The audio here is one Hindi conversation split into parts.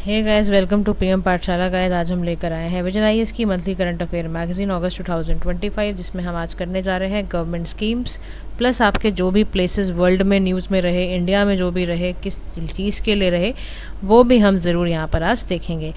Hey guys, welcome to PM Pathshala. Guys, आज हम लेकर आए हैं विजन आईएएस की मंथली करंट अफेयर मैगजीन अगस्त 2025, जिसमें हम आज करने जा रहे हैं गवर्नमेंट स्कीम्स प्लस आपके जो भी प्लेसेस वर्ल्ड में न्यूज़ में रहे, इंडिया में जो भी रहे, किस चीज़ के लिए रहे, वो भी हम ज़रूर यहाँ पर आज देखेंगे।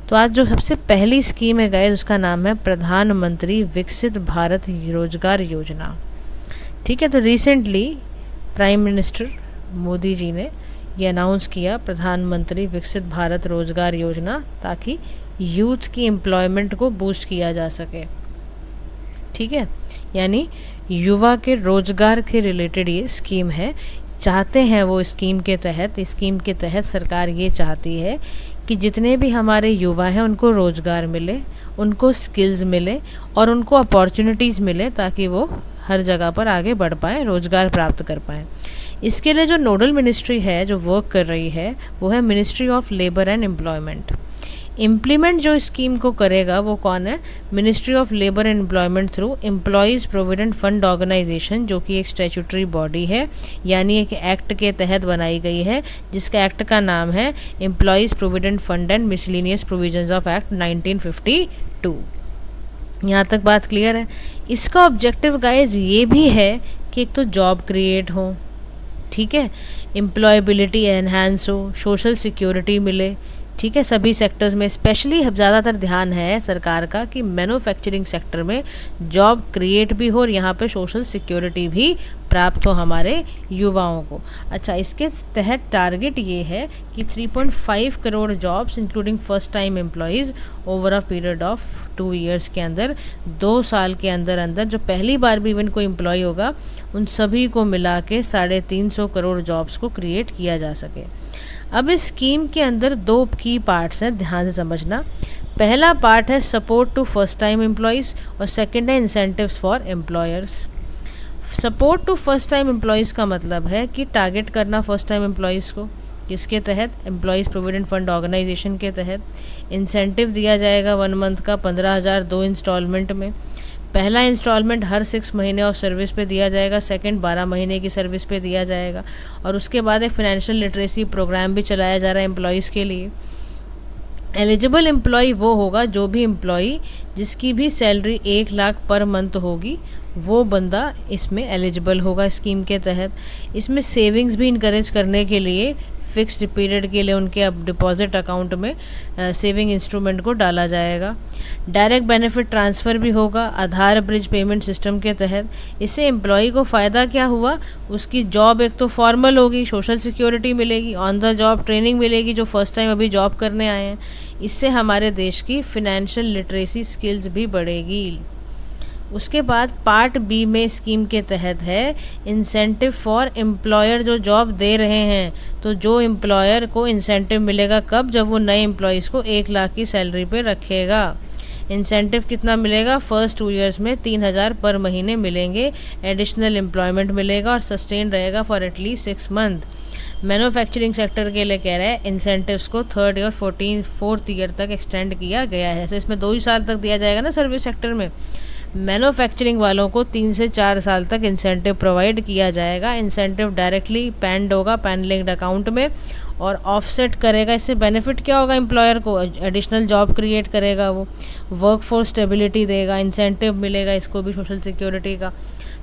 तो आज जो सबसे पहली स्कीम है गाइस, उसका नाम है प्रधानमंत्री विकसित भारत रोजगार योजना। ठीक है, तो recently prime minister Modi ji ने ये अनाउंस किया प्रधानमंत्री विकसित भारत रोजगार योजना, ताकि यूथ की एम्प्लॉयमेंट को बूस्ट किया जा सके। ठीक है, यानी युवा के रोजगार के रिलेटेड ये स्कीम है। चाहते हैं वो इस स्कीम के तहत सरकार ये चाहती है कि जितने भी हमारे युवा हैं उनको रोज़गार मिले, उनको स्किल्स मिले और उनको अपॉर्चुनिटीज़ मिले, ताकि वो हर जगह पर आगे बढ़ पाएँ, रोज़गार प्राप्त कर पाएँ। इसके लिए जो नोडल मिनिस्ट्री है जो वर्क कर रही है वो है ministry of labour and employment. Implement जो स्कीम को करेगा वो कौन है? Ministry of labour and employment through employees provident fund organisation, जो कि एक स्टैट्यूटरी बॉडी है, यानी एक एक्ट के तहत बनाई गई है, जिसका एक्ट का नाम है employees provident fund and miscellaneous provisions of act 1952। यहाँ तक बात क्लियर है। इसका ऑब्जेक्टिव गाइज ये भी है कि एक तो जॉब क्रिएट हो, ठीक है, एम्प्लॉयबिलिटी एनहांस हो, सोशल सिक्योरिटी मिले, ठीक है, सभी सेक्टर्स में। स्पेशली ज़्यादातर ध्यान है सरकार का कि मैन्युफैक्चरिंग सेक्टर में जॉब क्रिएट भी हो और यहाँ पे सोशल सिक्योरिटी भी प्राप्त हो हमारे युवाओं को। अच्छा, इसके तहत टारगेट ये है कि 3.5 crore jobs including first time employees over a period of 2 years के अंदर, 2 साल के अंदर अंदर जो पहली बार भी इवन कोई एम्प्लॉय होगा उन सभी को मिला के 350 करोड़ जॉब्स को क्रिएट किया जा सके। अब इस स्कीम के अंदर 2 की पार्ट्स हैं, ध्यान से समझना। पहला पार्ट है support to first time employees और सेकंड है incentives for employers. Support to first time employees का मतलब है कि टारगेट करना फर्स्ट टाइम एम्प्लॉयज़ को, किसके तहत? एम्प्लॉयज़ प्रोविडेंट फंड ऑर्गेनाइजेशन के तहत। इंसेंटिव दिया जाएगा 1 मंथ का 15,000 2 इंस्टॉलमेंट में। पहला इंस्टॉलमेंट हर 6 महीने ऑफ सर्विस पे दिया जाएगा, सेकंड 12 महीने की सर्विस पे दिया जाएगा, और उसके बाद एक फाइनेंशियल लिटरेसी प्रोग्राम भी चलाया जा रहा है एम्प्लॉयज़ के लिए। एलिजिबल एम्प्लॉय वो होगा जो भी एम्प्लॉय जिसकी भी सैलरी 1 लाख पर मंथ होगी, वो बंदा इसमें एलिजिबल होगा स्कीम के तहत। इसमें सेविंग्स भी इनकरेज करने के लिए फिक्स्ड पीरियड के लिए उनके अब डिपॉजिट अकाउंट में सेविंग इंस्ट्रूमेंट को डाला जाएगा। डायरेक्ट बेनिफिट ट्रांसफ़र भी होगा आधार ब्रिज पेमेंट सिस्टम के तहत। इससे एम्प्लॉई को फ़ायदा क्या हुआ? उसकी जॉब एक तो फॉर्मल होगी, सोशल सिक्योरिटी मिलेगी, ऑन द जॉब ट्रेनिंग मिलेगी जो फर्स्ट टाइम अभी जॉब करने आए हैं। इससे हमारे देश की फिनेंशियल लिटरेसी स्किल्स भी बढ़ेगी। उसके बाद पार्ट बी में स्कीम के तहत है इंसेंटिव फॉर एम्प्लॉयर, जो जॉब दे रहे हैं, तो जो एम्प्लॉयर को इंसेंटिव मिलेगा कब? जब वो नए एम्प्लॉयज़ को 1 लाख की सैलरी पे रखेगा। इंसेंटिव कितना मिलेगा? फर्स्ट 2 ईयर्स में 3,000 पर महीने मिलेंगे, एडिशनल एम्प्लॉयमेंट मिलेगा और सस्टेन रहेगा for at least 6 month. Manufacturing sector के लिए कह रहे हैं इंसेंटिव्स को 3rd और 4th ईयर तक एक्सटेंड किया गया है। ऐसे इसमें 2 ही साल तक दिया जाएगा ना सर्विस सेक्टर में, मैन्युफैक्चरिंग वालों को 3 से 4 साल तक इंसेंटिव प्रोवाइड किया जाएगा। इंसेंटिव डायरेक्टली पैंड होगा पैन लिंक्ड अकाउंट में और ऑफसेट करेगा। इससे बेनिफिट क्या होगा? एम्प्लॉयर को एडिशनल जॉब क्रिएट करेगा, वो वर्क फोर्स स्टेबिलिटी देगा, इंसेंटिव मिलेगा इसको भी सोशल सिक्योरिटी का।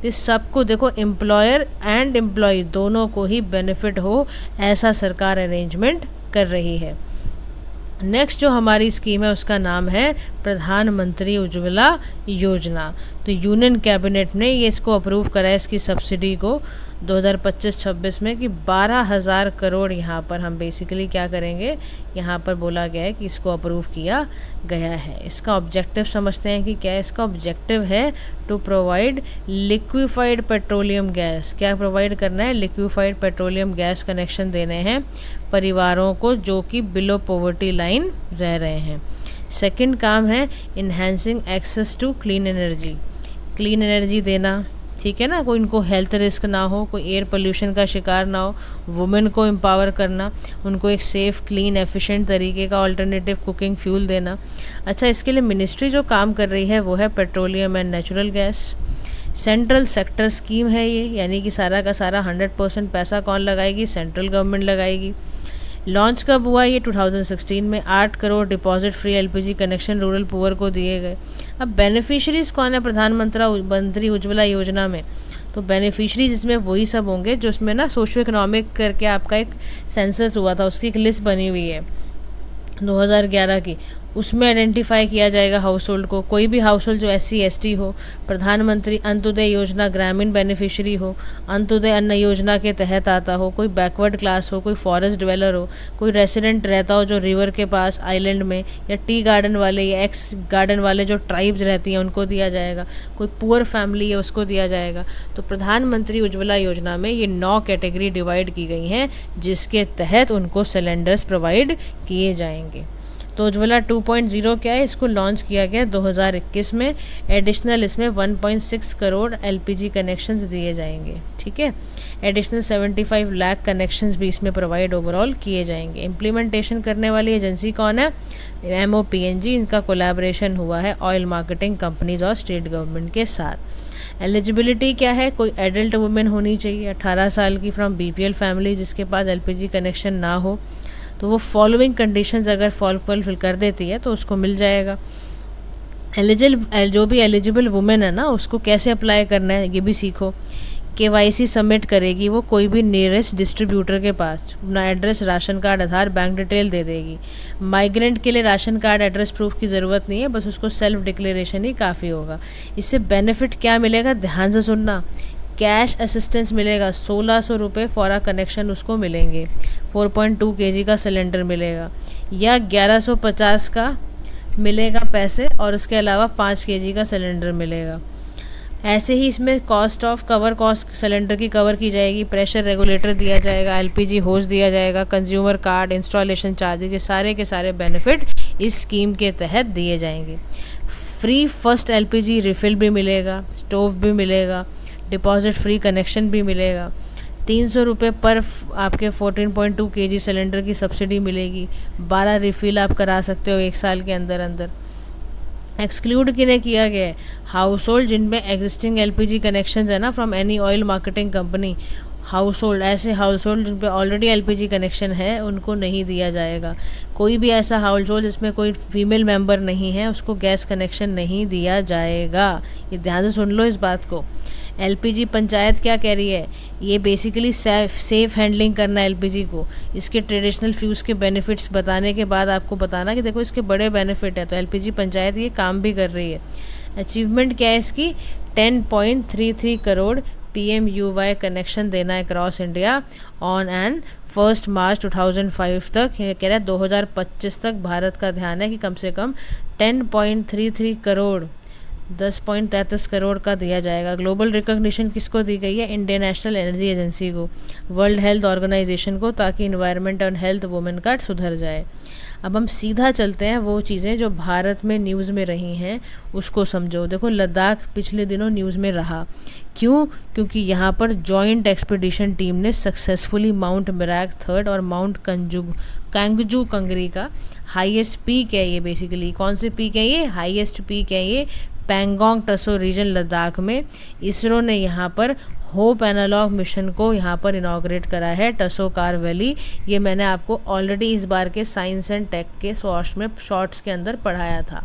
तो इस सबको देखो, एम्प्लॉयर एंड एम्प्लॉय दोनों को ही बेनिफिट हो, ऐसा सरकार अरेंजमेंट कर रही है। नेक्स्ट जो हमारी स्कीम है उसका नाम है प्रधानमंत्री उज्ज्वला योजना। तो यूनियन कैबिनेट ने ये इसको अप्रूव करा है, इसकी सब्सिडी को 2025-26 में कि 12,000 करोड़ यहाँ पर हम बेसिकली क्या करेंगे, यहाँ पर बोला गया है कि इसको अप्रूव किया गया है। इसका ऑब्जेक्टिव समझते हैं कि क्या है। इसका ऑब्जेक्टिव है to provide liquefied petroleum gas. क्या प्रोवाइड करना है? लिक्विफाइड पेट्रोलियम गैस कनेक्शन देने हैं परिवारों को जो कि बिलो पॉवर्टी लाइन रह रहे हैं। सेकंड काम है enhancing access to clean energy, clean energy देना, ठीक है ना, कोई इनको हेल्थ रिस्क ना हो, कोई एयर पोल्यूशन का शिकार ना हो, वुमेन को एम्पावर करना, उनको एक सेफ़ क्लीन एफिशिएंट तरीके का अल्टरनेटिव कुकिंग फ्यूल देना। अच्छा, इसके लिए मिनिस्ट्री जो काम कर रही है वो है petroleum and natural gas. Central sector scheme है ये, यानी कि सारा का सारा 100% पैसा कौन लगाएगी? सेंट्रल गवर्नमेंट लगाएगी। लॉन्च कब हुआ? ये 2016 में 8 crore deposit free LPG connection rural poor को दिए गए। अब बेनिफिशरीज कौन है प्रधानमंत्री उज्ज्वला योजना में? तो बेनिफिशरीज इसमें वही सब होंगे जो इसमें ना सोशो इकोनॉमिक करके आपका एक सेंसस हुआ था, उसकी एक लिस्ट बनी हुई है 2011 की, उसमें आइडेंटिफाई किया जाएगा हाउस होल्ड को। कोई भी हाउस होल्ड जो SC ST हो, प्रधानमंत्री अंत्योदय योजना ग्रामीण बेनिफिशियरी हो, अंत्योदय अन्न योजना के तहत आता हो, कोई बैकवर्ड क्लास हो, कोई फॉरेस्ट डिवेलर हो, कोई रेसिडेंट रहता हो जो रिवर के पास आइलैंड में, या टी गार्डन वाले या एक्स गार्डन वाले जो ट्राइब्स रहती हैं उनको दिया जाएगा, कोई पुअर फैमिली है उसको दिया जाएगा। तो प्रधानमंत्री उज्ज्वला योजना में ये 9 कैटेगरी डिवाइड की गई हैं जिसके तहत उनको सिलेंडर्स प्रोवाइड किए जाएंगे। तो उज्ज्वला 2.0 क्या है? इसको लॉन्च किया गया 2021 में। एडिशनल इसमें 1.6 करोड़ LPG कनेक्शंस दिए जाएंगे, ठीक है। एडिशनल 75 लाख कनेक्शंस भी इसमें प्रोवाइड ओवरऑल किए जाएंगे। इम्प्लीमेंटेशन करने वाली एजेंसी कौन है? MOPNG। इनका कोलैबोरेशन हुआ है ऑयल मार्केटिंग कंपनीज और स्टेट गवर्नमेंट के साथ। एलिजिबिलिटी क्या है? कोई एडल्ट वुमेन होनी चाहिए 18 साल की फ्रॉम BPL फैमिली जिसके पास LPG कनेक्शन ना हो, तो वो फॉलोइंग कंडीशंस अगर फुलफिल कर देती है तो उसको मिल जाएगा। जो भी एलिजिबल वुमेन है ना, उसको कैसे अप्लाई करना है ये भी सीखो। KYC सबमिट करेगी वो कोई भी नियरेस्ट डिस्ट्रीब्यूटर के पास, अपना एड्रेस, राशन कार्ड, आधार, बैंक डिटेल दे देगी। माइग्रेंट के लिए राशन कार्ड एड्रेस प्रूफ की ज़रूरत नहीं है, बस उसको सेल्फ डिक्लेरेशन ही काफ़ी होगा। इससे बेनिफिट क्या मिलेगा? ध्यान से सुनना। कैश असिस्टेंस मिलेगा 1600 रुपये फॉर आ कनेक्शन उसको मिलेंगे। 4.2 kg का सिलेंडर मिलेगा, या 1150 का मिलेगा पैसे, और उसके अलावा 5 kg का सिलेंडर मिलेगा। ऐसे ही इसमें कॉस्ट सिलेंडर की कवर की जाएगी। प्रेशर रेगुलेटर दिया जाएगा, LPG होस्ट दिया जाएगा, कंज्यूमर कार्ड, इंस्टॉलेशन चार्जेज, ये सारे के सारे बेनिफिट इस स्कीम के तहत दिए जाएंगे। फ्री फर्स्ट LPG रिफ़िल भी मिलेगा, स्टोव भी मिलेगा, डिपॉजिट फ्री कनेक्शन भी मिलेगा। 300 रुपये पर आपके 14.2 kg सिलेंडर की सब्सिडी मिलेगी। 12 रिफ़िल आप करा सकते हो 1 साल के अंदर अंदर। एक्सक्लूड किन्हें किया गया है? हाउस होल्ड जिनमें एग्जिस्टिंग LPG कनेक्शन है ना from any oil marketing company. House hold, ऐसे हाउस होल्ड जिन पे ऑलरेडी LPG कनेक्शन है उनको नहीं दिया जाएगा। कोई भी ऐसा हाउस होल्ड जिसमें कोई फीमेल मेंबर नहीं है उसको गैस कनेक्शन नहीं दिया जाएगा। ये ध्यान से सुन लो इस बात को। LPG पंचायत क्या कह रही है? ये बेसिकली सेफ हैंडलिंग करना है LPG को। इसके ट्रेडिशनल फ्यूज़ के बेनिफिट्स बताने के बाद आपको बताना कि देखो इसके बड़े बेनिफिट है, तो LPG पंचायत ये काम भी कर रही है। अचीवमेंट क्या है इसकी? 10.33 करोड़ PMUY कनेक्शन देना है क्रॉस इंडिया ऑन एंड 1 मार्च 2005 तक। ये कह रहा है 2025 तक भारत का ध्यान है कि कम से कम 10.33 करोड़ 10.33 करोड़ का दिया जाएगा। ग्लोबल रिकॉग्निशन किसको दी गई है? इंटरनेशनल एनर्जी एजेंसी को, वर्ल्ड हेल्थ ऑर्गेनाइजेशन को, ताकि इन्वायरमेंट एंड हेल्थ वुमेन का सुधर जाए। अब हम सीधा चलते हैं वो चीज़ें जो भारत में न्यूज़ में रही हैं उसको समझो। देखो लद्दाख पिछले दिनों न्यूज़ में रहा, क्यों? क्योंकि यहाँ पर जॉइंट एक्सपीडिशन टीम ने सक्सेसफुली माउंट मिराक 3 और माउंट कांगजू कंगरी का हाईएस्ट पीक है ये, बेसिकली कौन से पीक है ये? हाईएस्ट पीक है ये पैंगोंग टसो रीजन लद्दाख में। इसरो ने यहाँ पर होप एनालॉग मिशन को यहाँ पर इनाग्रेट करा है टसो कार वैली। ये मैंने आपको ऑलरेडी इस बार के साइंस एंड टेक के शॉर्ट्स के अंदर पढ़ाया था,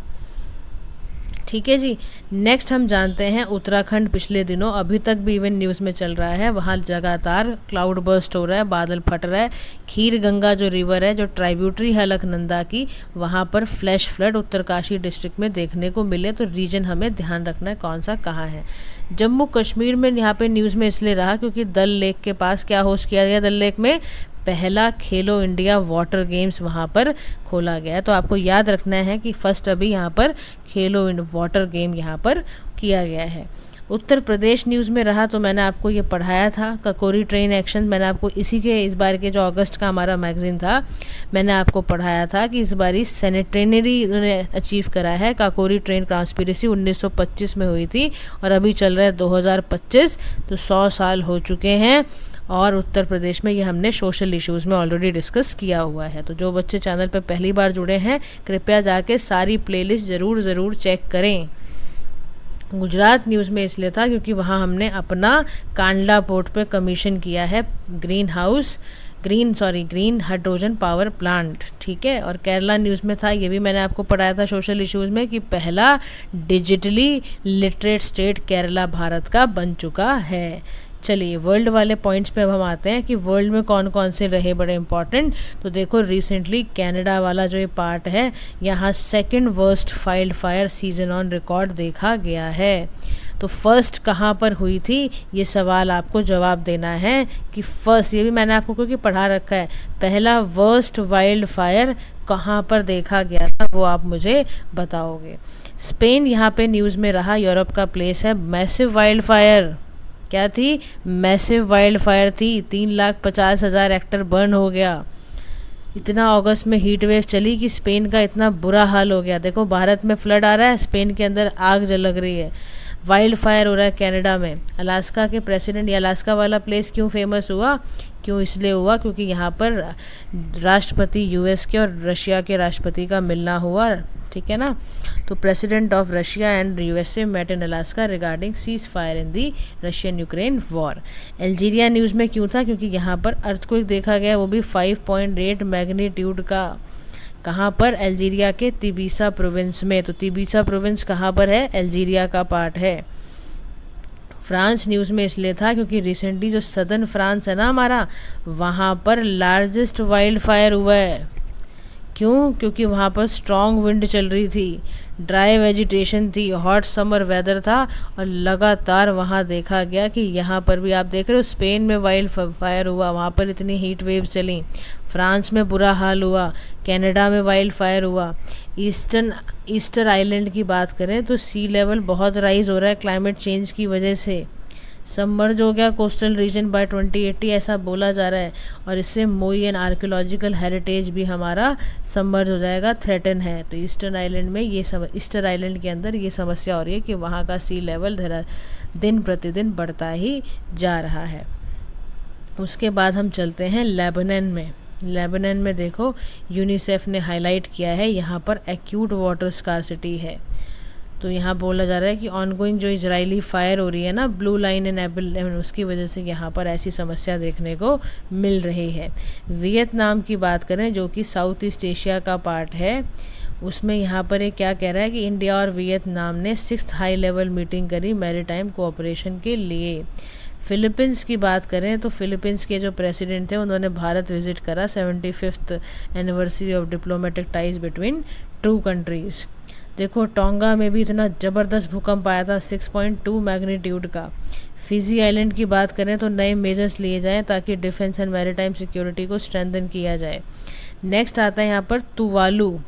ठीक है जी। नेक्स्ट हम जानते हैं उत्तराखंड पिछले दिनों अभी तक भी इवन न्यूज़ में चल रहा है, वहाँ लगातार क्लाउड बर्स्ट हो रहा है, बादल फट रहा है। खीर गंगा जो रिवर है जो ट्राइब्यूटरी है अलकनंदा की, वहाँ पर फ्लैश फ्लड उत्तरकाशी डिस्ट्रिक्ट में देखने को मिले। तो रीजन हमें ध्यान रखना है कौन सा कहाँ है। जम्मू कश्मीर में यहाँ पे न्यूज़ में इसलिए रहा क्योंकि दल लेक के पास क्या होस्ट किया गया? दल लेक में पहला खेलो इंडिया वाटर गेम्स वहाँ पर खोला गया। तो आपको याद रखना है कि फर्स्ट अभी यहाँ पर खेलो वाटर गेम यहाँ पर किया गया है। उत्तर प्रदेश न्यूज़ में रहा तो मैंने आपको ये पढ़ाया था काकोरी ट्रेन एक्शन। मैंने आपको इस बार के जो अगस्त का हमारा मैगजीन था मैंने आपको पढ़ाया था कि इस बारी सेनेटेनरी उन्होंने अचीव करा है। काकोरी ट्रेन कॉन्स्पिरेसी 1925 में हुई थी और अभी चल रहा है 2025, तो 100 साल हो चुके हैं। और उत्तर प्रदेश में ये हमने सोशल इश्यूज़ में ऑलरेडी डिस्कस किया हुआ है। तो जो बच्चे चैनल पर पहली बार जुड़े हैं कृपया जाके सारी प्लेलिस्ट ज़रूर चेक करें। गुजरात न्यूज़ में इसलिए था क्योंकि वहाँ हमने अपना कांडला पोर्ट पे कमीशन किया है green house green hydrogen power plant, ठीक है। और केरला न्यूज़ में था, ये भी मैंने आपको पढ़ाया था सोशल इश्यूज़ में, कि पहला digitally literate state Kerala Bharat का बन चुका है। चलिए वर्ल्ड वाले पॉइंट्स पे अब हम आते हैं कि वर्ल्ड में कौन कौन से रहे बड़े इंपॉर्टेंट। तो देखो रिसेंटली कनाडा वाला जो ये पार्ट है, यहाँ second worst wild fire season on record देखा गया है। तो फर्स्ट कहाँ पर हुई थी, ये सवाल आपको जवाब देना है कि फर्स्ट, ये भी मैंने आपको क्योंकि पढ़ा रखा है, पहला वर्स्ट वाइल्ड फायर कहाँ पर देखा गया था वो आप मुझे बताओगे। स्पेन यहाँ पे न्यूज़ में रहा, यूरोप का प्लेस है। मैसिव वाइल्ड फायर क्या थी, मैसिव वाइल्ड फायर थी, 3,50,000 हेक्टर बर्न हो गया। इतना अगस्त में हीट वेव चली कि स्पेन का इतना बुरा हाल हो गया। देखो भारत में फ्लड आ रहा है, स्पेन के अंदर आग लग रही है। वाइल्ड फायर हो रहा है कनाडा में। अलास्का के प्रेसिडेंट, ये अलास्का वाला प्लेस क्यों फेमस हुआ, क्यों इसलिए हुआ क्योंकि यहाँ पर राष्ट्रपति यूएस के और रशिया के राष्ट्रपति का मिलना हुआ, ठीक है ना। तो president of Russia and USA met in Alaska regarding ceasefire in the Russian Ukraine war. Algeria news में क्यों था, क्योंकि यहाँ पर अर्थक्वेक देखा गया, वो भी 5.8 मैग्नीट्यूड का। कहाँ पर, अल्जीरिया के तिबिसा प्रोविंस में। तो तिबिसा प्रोविंस कहाँ पर है, अल्जीरिया का पार्ट है। फ्रांस न्यूज़ में इसलिए था क्योंकि रिसेंटली जो सदर्न फ्रांस है ना हमारा, वहाँ पर लार्जेस्ट वाइल्ड फायर हुआ है। क्यों, क्योंकि वहाँ पर स्ट्रॉन्ग विंड चल रही थी, ड्राई वेजिटेशन थी, हॉट समर वेदर था, और लगातार वहाँ देखा गया कि यहाँ पर भी आप देख रहे हो स्पेन में वाइल्ड फायर हुआ, वहाँ पर इतनी हीट वेव्स चली, फ्रांस में बुरा हाल हुआ, कनाडा में वाइल्ड फायर हुआ। ईस्टर आइलैंड की बात करें तो सी लेवल बहुत राइज हो रहा है क्लाइमेट चेंज की वजह से, सबमर्ज हो गया कोस्टल रीजन बाय 2080 ऐसा बोला जा रहा है, और इससे मोई एंड आर्कियोलॉजिकल हेरिटेज भी हमारा सबमर्ज हो जाएगा, थ्रेटन है। तो ईस्टर आइलैंड के अंदर ये समस्या हो रही है कि वहाँ का सी लेवल दिन प्रतिदिन बढ़ता ही जा रहा है। उसके बाद हम चलते हैं लेबनान में। लेबनान में देखो यूनिसेफ ने हाईलाइट किया है, यहाँ पर एक्यूट वाटर स्कार्सिटी है। तो यहाँ बोला जा रहा है कि ऑनगोइंग जो इजरायली फायर हो रही है ना, ब्लू लाइन एंड एबल, उसकी वजह से यहाँ पर ऐसी समस्या देखने को मिल रही है। वियतनाम की बात करें जो कि साउथ ईस्ट एशिया का पार्ट है, उसमें यहाँ पर एक क्या कह रहा है कि इंडिया और वियतनाम ने 6th हाई लेवल मीटिंग करी मैरीटाइम कोऑपरेशन के लिए। फिलीपींस की बात करें तो फिलीपींस के जो प्रेसिडेंट थे उन्होंने भारत विजिट करा, 75th anniversary of diplomatic ties between two countries. देखो टोंगा में भी इतना ज़बरदस्त भूकंप आया था, 6.2 मैग्नीट्यूड का। फिजी आइलैंड की बात करें तो नए मेजर्स लिए जाएं ताकि डिफेंस एंड मैरीटाइम सिक्योरिटी को स्ट्रेंथन किया जाए। नेक्स्ट आता है यहाँ पर तुवालू।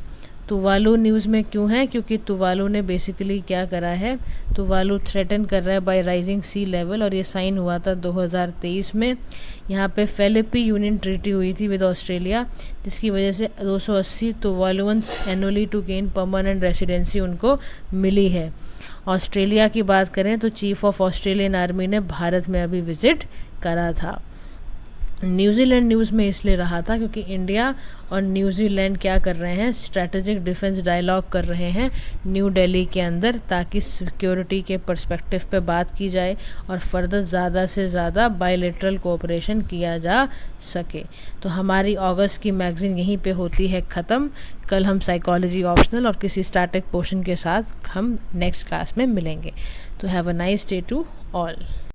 तुवालू न्यूज़ में क्यों है, क्योंकि तुवालू ने बेसिकली क्या करा है, तुवालू थ्रेटन कर रहा है बाय राइजिंग सी लेवल, और ये साइन हुआ था 2023 में। यहाँ पे फेलिपी यूनियन ट्रीटी हुई थी विद ऑस्ट्रेलिया, जिसकी वजह से 280 Tuvaluans annually to gain permanent residency उनको मिली है। ऑस्ट्रेलिया की बात करें तो चीफ ऑफ ऑस्ट्रेलियन आर्मी ने भारत में अभी विजिट करा था। न्यूजीलैंड न्यूज़ में इसलिए रहा था क्योंकि इंडिया और न्यूजीलैंड क्या कर रहे हैं, स्ट्रैटेजिक डिफेंस डायलॉग कर रहे हैं न्यू दिल्ली के अंदर, ताकि सिक्योरिटी के पर्सपेक्टिव पे बात की जाए और फर्दर ज़्यादा से ज़्यादा बायलैटरल कोऑपरेशन किया जा सके। तो हमारी अगस्त की मैगज़ीन यहीं पे होती है ख़त्म। कल हम साइकोलॉजी ऑप्शनल और किसी स्टैटिक पोर्शन के साथ हम नेक्स्ट क्लास में मिलेंगे। तो have a nice day to all.